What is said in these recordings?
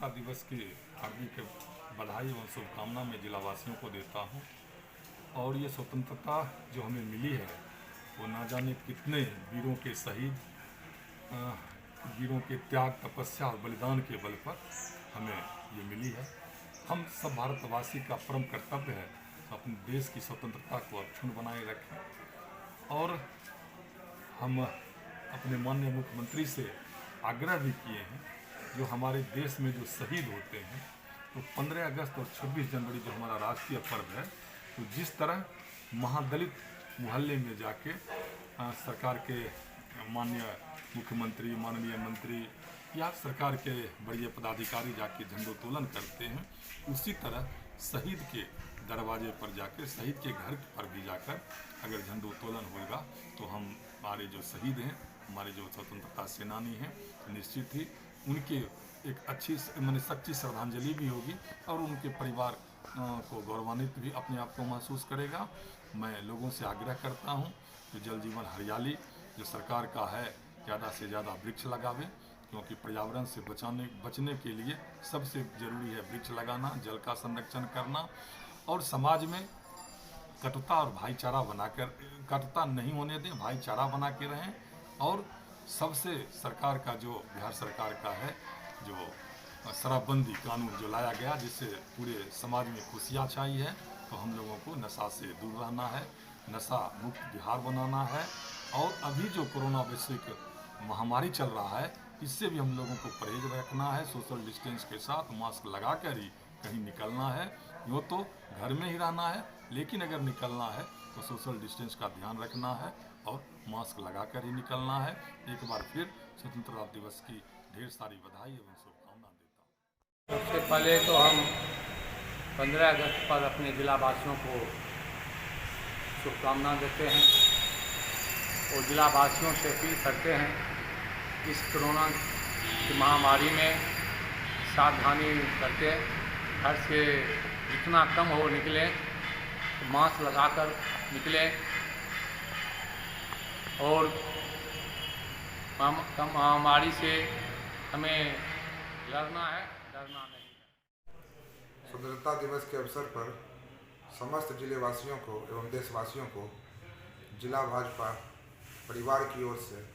स्वतंत्रता दिवस की हार्दिक बधाई एवं शुभकामना मैं जिलावासियों को देता हूं। और ये स्वतंत्रता जो हमें मिली है वो ना जाने कितने वीरों के शहीद अ, वीरों के त्याग, तपस्या और बलिदान के बल पर हमें ये मिली है। हम सब भारतवासी का परम कर्तव्य है अपने देश की स्वतंत्रता को अक्षुण्ण बनाए रखें। और हम अपने माननीय मुख्यमंत्री से आग्रह भी किए हैं, जो हमारे देश में जो शहीद होते हैं, तो 15 अगस्त और 26 जनवरी जो हमारा राष्ट्रीय पर्व है, तो जिस तरह महादलित मोहल्ले में जाके सरकार के माननीय मुख्यमंत्री, माननीय मंत्री या सरकार के बड़े पदाधिकारी जाके झंडोत्तोलन करते हैं, उसी तरह शहीद के दरवाजे पर जाकर, शहीद के घर पर भी जाकर अगर झंडोत्तोलन होगा तो हमारे जो शहीद हैं, हमारे जो स्वतंत्रता सेनानी हैं, निश्चित ही उनके एक अच्छी माने सच्ची श्रद्धांजलि भी होगी और उनके परिवार को गौरवान्वित भी अपने आप को महसूस करेगा। मैं लोगों से आग्रह करता हूं कि जल जीवन हरियाली जो सरकार का है, ज़्यादा से ज़्यादा वृक्ष लगावे, क्योंकि पर्यावरण से बचने के लिए सबसे ज़रूरी है वृक्ष लगाना, जल का संरक्षण करना और समाज में कटुता और भाईचारा बनाकर, कटुता नहीं होने दें, भाईचारा बना के रहें। और सबसे सरकार का जो बिहार सरकार का है जो शराबबंदी कानून जो लाया गया, जिससे पूरे समाज में खुशियाँ छाई है, तो हम लोगों को नशा से दूर रहना है, नशा मुक्त बिहार बनाना है। और अभी जो कोरोना वैश्विक महामारी चल रहा है, इससे भी हम लोगों को परहेज रखना है, सोशल डिस्टेंस के साथ मास्क लगा कर ही कहीं निकलना है। यूँ तो घर में ही रहना है, लेकिन अगर निकलना है तो सोशल डिस्टेंस का ध्यान रखना है और मास्क लगाकर ही निकलना है। एक बार फिर स्वतंत्रता दिवस की ढेर सारी बधाई एवं शुभकामना देता हूँ। सबसे पहले तो हम 15 अगस्त पर अपने जिलावासियों को शुभकामना देते हैं और जिलावासियों से अपील करते हैं इस कोरोना की महामारी में सावधानी करके घर से जितना कम हो निकलें, तो मास्क लगाकर निकलें और महामारी से हमें लड़ना है, डरना नहीं है। स्वतंत्रता दिवस के अवसर पर समस्त जिलेवासियों को एवं देशवासियों को जिला भाजपा परिवार की ओर से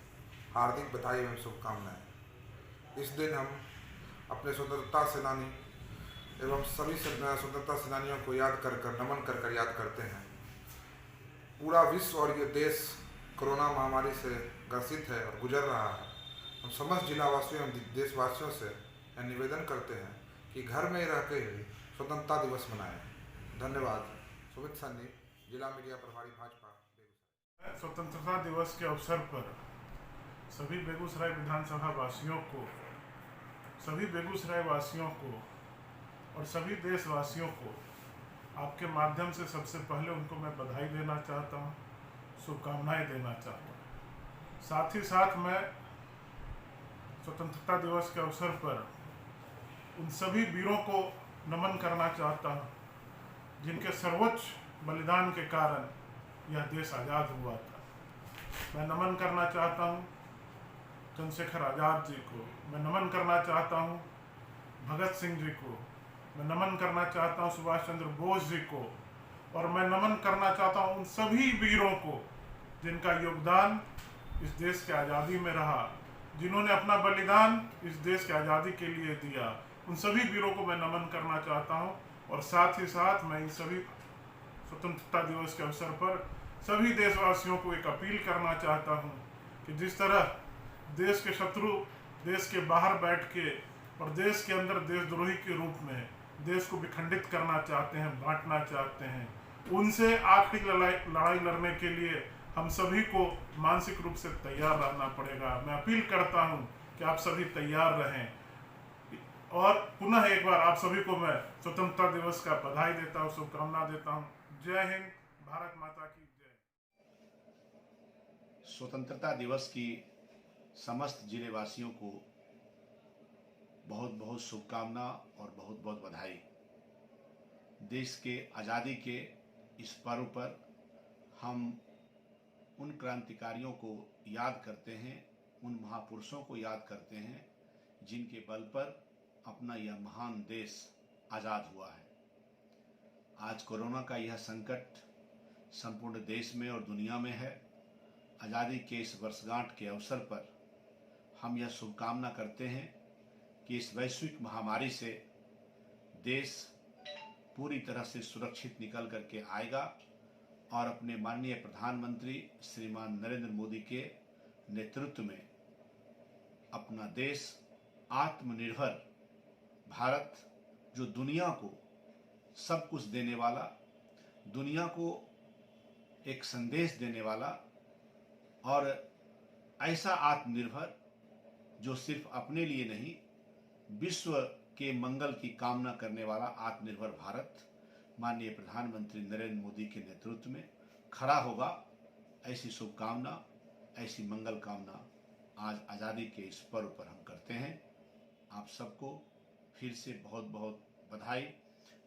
हार्दिक बधाई एवं शुभकामनाएं। इस दिन हम अपने स्वतंत्रता सेनानी एवं सभी स्वतंत्रता सेनानियों को याद कर नमन कर याद करते हैं। पूरा विश्व और ये देश कोरोना महामारी से ग्रसित है और गुजर रहा है। हम समस्त जिलावासियों एवं देशवासियों से यह निवेदन करते हैं कि घर में रह के ही स्वतंत्रता दिवस मनाएं। धन्यवाद। सुमित सन्नी, जिला मीडिया प्रभारी भाजपा, बेगूसराय। स्वतंत्रता दिवस के अवसर पर सभी बेगूसराय विधानसभा वासियों को, सभी बेगूसराय वासियों को और सभी देशवासियों को आपके माध्यम से सबसे पहले उनको मैं बधाई देना चाहता हूँ, शुभकामनाएं देना चाहता हूँ। साथ ही साथ मैं स्वतंत्रता दिवस के अवसर पर उन सभी वीरों को नमन करना चाहता हूँ जिनके सर्वोच्च बलिदान के कारण यह देश आज़ाद हुआ था। मैं नमन करना चाहता हूँ चंद्रशेखर आज़ाद जी को, मैं नमन करना चाहता हूँ भगत सिंह जी को, मैं नमन करना चाहता हूँ सुभाष चंद्र बोस जी को, और मैं नमन करना चाहता हूँ उन सभी वीरों को जिनका योगदान इस देश के आज़ादी में रहा, जिन्होंने अपना बलिदान इस देश की आज़ादी के लिए दिया। उन सभी वीरों को मैं नमन करना चाहता हूं। और साथ ही साथ मैं इन सभी स्वतंत्रता दिवस के अवसर पर सभी देशवासियों को एक अपील करना चाहता हूं कि जिस तरह देश के शत्रु देश के बाहर बैठ के और देश के अंदर देशद्रोही के रूप में देश को विखंडित करना चाहते हैं, बांटना चाहते हैं, उनसे आखिरी लड़ाई लड़ने के लिए हम सभी को मानसिक रूप से तैयार रहना पड़ेगा। मैं अपील करता हूं कि आप सभी तैयार रहें। और पुनः एक बार आप सभी को मैं स्वतंत्रता दिवस का बधाई देता हूं, शुभकामना देता हूं। जय हिंद, भारत माता की जय। स्वतंत्रता दिवस की समस्त जिलेवासियों को बहुत बहुत शुभकामना और बहुत बहुत बधाई। देश के आज़ादी के इस पर्व पर हम उन क्रांतिकारियों को याद करते हैं, उन महापुरुषों को याद करते हैं जिनके बल पर अपना यह महान देश आज़ाद हुआ है। आज कोरोना का यह संकट संपूर्ण देश में और दुनिया में है। आज़ादी के इस वर्षगांठ के अवसर पर हम यह शुभकामना करते हैं कि इस वैश्विक महामारी से देश पूरी तरह से सुरक्षित निकल करके आएगा और अपने माननीय प्रधानमंत्री श्रीमान नरेंद्र मोदी के नेतृत्व में अपना देश आत्मनिर्भर भारत, जो दुनिया को सब कुछ देने वाला, दुनिया को एक संदेश देने वाला और ऐसा आत्मनिर्भर जो सिर्फ अपने लिए नहीं विश्व के मंगल की कामना करने वाला आत्मनिर्भर भारत माननीय प्रधानमंत्री नरेंद्र मोदी के नेतृत्व में खड़ा होगा। ऐसी शुभकामना, ऐसी मंगल कामना आज आज़ादी के इस पर्व पर हम करते हैं। आप सबको फिर से बहुत बहुत बधाई,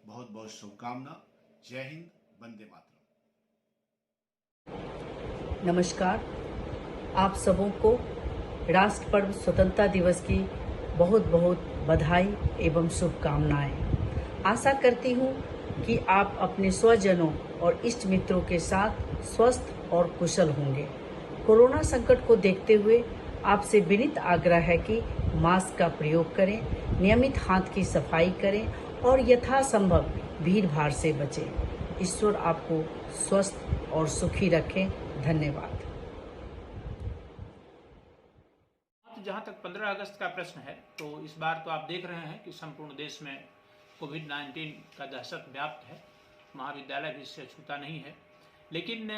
बहुत बहुत शुभकामना। जय हिंद, वंदे मातरम। नमस्कार, आप सबों को राष्ट्र पर्व स्वतंत्रता दिवस की बहुत बहुत बधाई एवं शुभकामनाएं। आशा करती हूँ कि आप अपने स्वजनों और इष्ट मित्रों के साथ स्वस्थ और कुशल होंगे। कोरोना संकट को देखते हुए आपसे विनीत आग्रह है कि मास्क का प्रयोग करें, नियमित हाथ की सफाई करें और यथासंभव भीड़ भाड़ से बचें। ईश्वर आपको स्वस्थ और सुखी रखें। धन्यवाद। जहाँ तक 15 अगस्त का प्रश्न है, तो इस बार तो आप देख रहे हैं कि संपूर्ण देश में कोविड-19 का दहशत व्याप्त है। महाविद्यालय भी इससे छूता नहीं है। लेकिन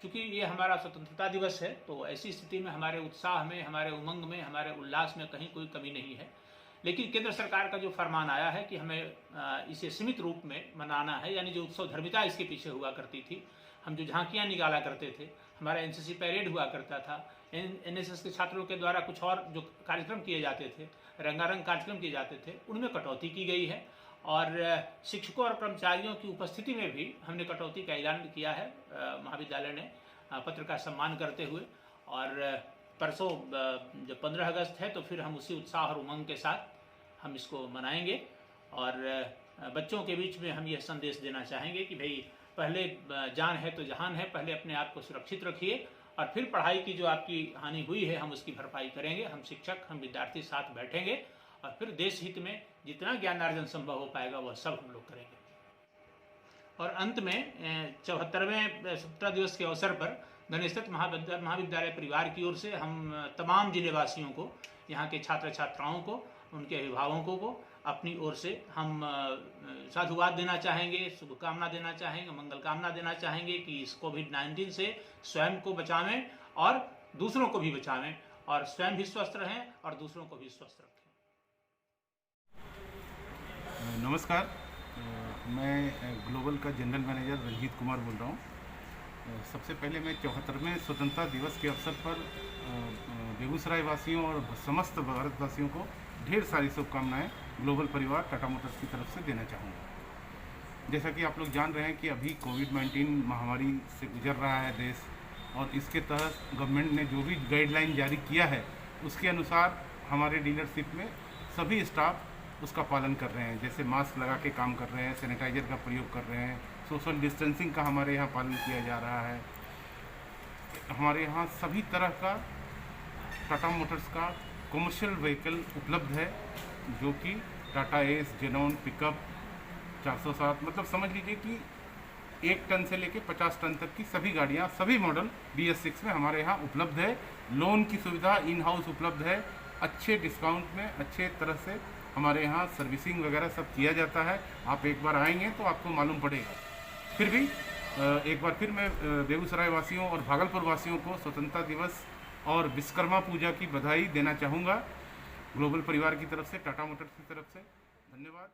चूँकि ये हमारा स्वतंत्रता दिवस है, तो ऐसी स्थिति में हमारे उत्साह में, हमारे उमंग में, हमारे उल्लास में कहीं कोई कमी नहीं है। लेकिन केंद्र सरकार का जो फरमान आया है कि हमें इसे सीमित रूप में मनाना है, यानी जो उत्सव धर्मिता इसके पीछे हुआ करती थी, हम जो झांकियाँ निकाला करते थे, हमारा एनसीसी पैरेड हुआ करता था, एनएसएस के छात्रों के द्वारा कुछ और जो कार्यक्रम किए जाते थे, रंगारंग कार्यक्रम किए जाते थे, उनमें कटौती की गई है। और शिक्षकों और कर्मचारियों की उपस्थिति में भी हमने कटौती का ऐलान किया है महाविद्यालय ने पत्र का सम्मान करते हुए। और परसों जब 15 अगस्त है, तो फिर हम उसी उत्साह और उमंग के साथ हम इसको मनाएंगे। और बच्चों के बीच में हम यह संदेश देना चाहेंगे कि भाई पहले जान है तो जहान है, पहले अपने आप को सुरक्षित रखिए और फिर पढ़ाई की जो आपकी हानि हुई है हम उसकी भरपाई करेंगे। हम शिक्षक, हम विद्यार्थी साथ बैठेंगे और फिर देश हित में जितना ज्ञानार्जन संभव हो पाएगा वह सब हम लोग करेंगे। और अंत में 74वें स्वतंत्रता दिवस के अवसर पर गणेशदत्त महाविद्यालय परिवार की ओर से हम तमाम जिलेवासियों को, यहाँ के छात्र छात्राओं को, उनके अभिभावकों को अपनी ओर से हम साधुवाद देना चाहेंगे, शुभकामना देना चाहेंगे, मंगल कामना देना चाहेंगे कि इस कोविड-19 से स्वयं को बचावें और दूसरों को भी बचावें और स्वयं भी स्वस्थ रहें और दूसरों को भी स्वस्थ रखें। नमस्कार, मैं ग्लोबल का जनरल मैनेजर रंजीत कुमार बोल रहा हूँ। सबसे पहले मैं 74वें स्वतंत्रता दिवस के अवसर पर बेगूसराय वासियों और समस्त भारतवासियों को ढेर सारी शुभकामनाएं ग्लोबल परिवार टाटा मोटर्स की तरफ से देना चाहूँगा। जैसा कि आप लोग जान रहे हैं कि अभी कोविड-19 महामारी से गुजर रहा है देश, और इसके तहत गवर्नमेंट ने जो भी गाइडलाइन जारी किया है उसके अनुसार हमारे डीलरशिप में सभी स्टाफ उसका पालन कर रहे हैं। जैसे मास्क लगा के काम कर रहे हैं, सैनिटाइजर का प्रयोग कर रहे हैं, सोशल डिस्टेंसिंग का हमारे यहाँ पालन किया जा रहा है। हमारे यहाँ सभी तरह का टाटा मोटर्स का कमर्शियल व्हीकल उपलब्ध है, जो कि टाटा एस, जेनॉन, पिकअप 407, मतलब समझ लीजिए कि 1 टन से लेके 50 टन तक की सभी गाड़ियाँ, सभी मॉडल BS6 में हमारे यहाँ उपलब्ध है। लोन की सुविधा इन हाउस उपलब्ध है, अच्छे डिस्काउंट में, अच्छे तरह से हमारे यहाँ सर्विसिंग वगैरह सब किया जाता है। आप एक बार आएंगे तो आपको मालूम पड़ेगा। फिर भी एक बार फिर मैं बेगूसराय वासियों और भागलपुर वासियों को स्वतंत्रता दिवस और विश्वकर्मा पूजा की बधाई देना चाहूँगा ग्लोबल परिवार की तरफ से, टाटा मोटर्स की तरफ से। धन्यवाद।